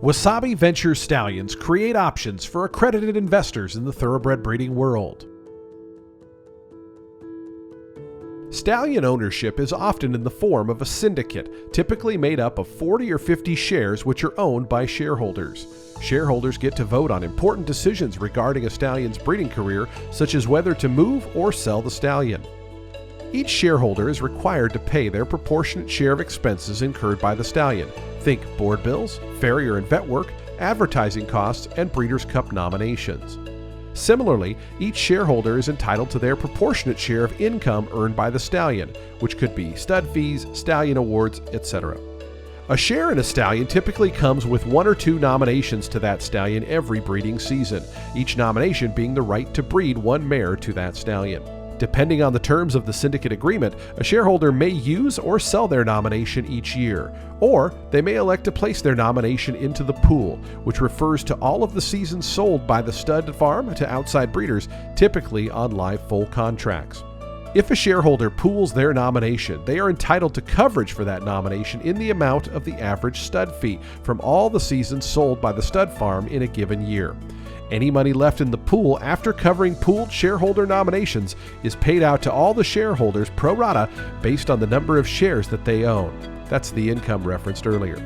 Wasabi Ventures Stallions create options for accredited investors in the thoroughbred breeding world. Stallion ownership is often in the form of a syndicate, typically made up of 40 or 50 shares which are owned by shareholders. Shareholders get to vote on important decisions regarding a stallion's breeding career, such as whether to move or sell the stallion. Each shareholder is required to pay their proportionate share of expenses incurred by the stallion. Think board bills, farrier and vet work, advertising costs, and Breeders' Cup nominations. Similarly, each shareholder is entitled to their proportionate share of income earned by the stallion, which could be stud fees, stallion awards, etc. A share in a stallion typically comes with 1 or 2 nominations to that stallion every breeding season, each nomination being the right to breed 1 mare to that stallion. Depending on the terms of the syndicate agreement, a shareholder may use or sell their nomination each year, or they may elect to place their nomination into the pool, which refers to all of the seasons sold by the stud farm to outside breeders, typically on live foal contracts. If a shareholder pools their nomination, they are entitled to coverage for that nomination in the amount of the average stud fee from all the seasons sold by the stud farm in a given year. Any money left in the pool after covering pooled shareholder nominations is paid out to all the shareholders pro rata based on the number of shares that they own. That's the income referenced earlier.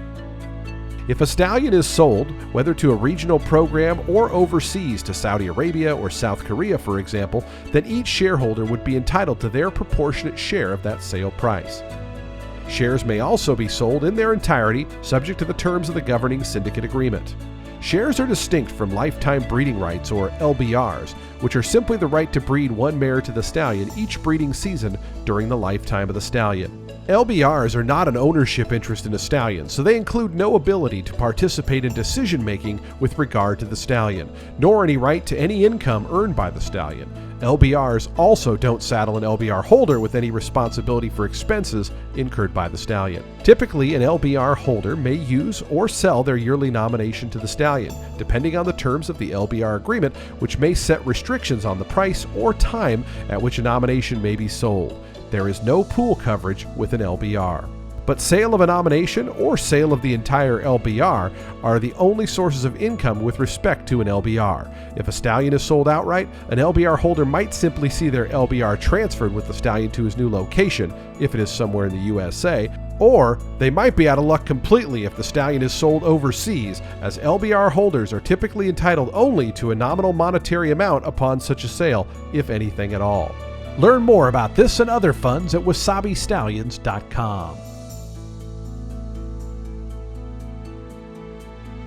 If a stallion is sold, whether to a regional program or overseas to Saudi Arabia or South Korea, for example, then each shareholder would be entitled to their proportionate share of that sale price. Shares may also be sold in their entirety, subject to the terms of the governing syndicate agreement. Shares are distinct from lifetime breeding rights, or LBRs, which are simply the right to breed 1 mare to the stallion each breeding season during the lifetime of the stallion. LBRs are not an ownership interest in a stallion, so they include no ability to participate in decision-making with regard to the stallion, nor any right to any income earned by the stallion. LBRs also don't saddle an LBR holder with any responsibility for expenses incurred by the stallion. Typically, an LBR holder may use or sell their yearly nomination to the stallion, depending on the terms of the LBR agreement, which may set restrictions on the price or time at which a nomination may be sold. There is no pool coverage with an LBR. But sale of a nomination or sale of the entire LBR are the only sources of income with respect to an LBR. If a stallion is sold outright, an LBR holder might simply see their LBR transferred with the stallion to his new location, if it is somewhere in the USA, or they might be out of luck completely if the stallion is sold overseas, as LBR holders are typically entitled only to a nominal monetary amount upon such a sale, if anything at all. Learn more about this and other funds at wasabistallions.com.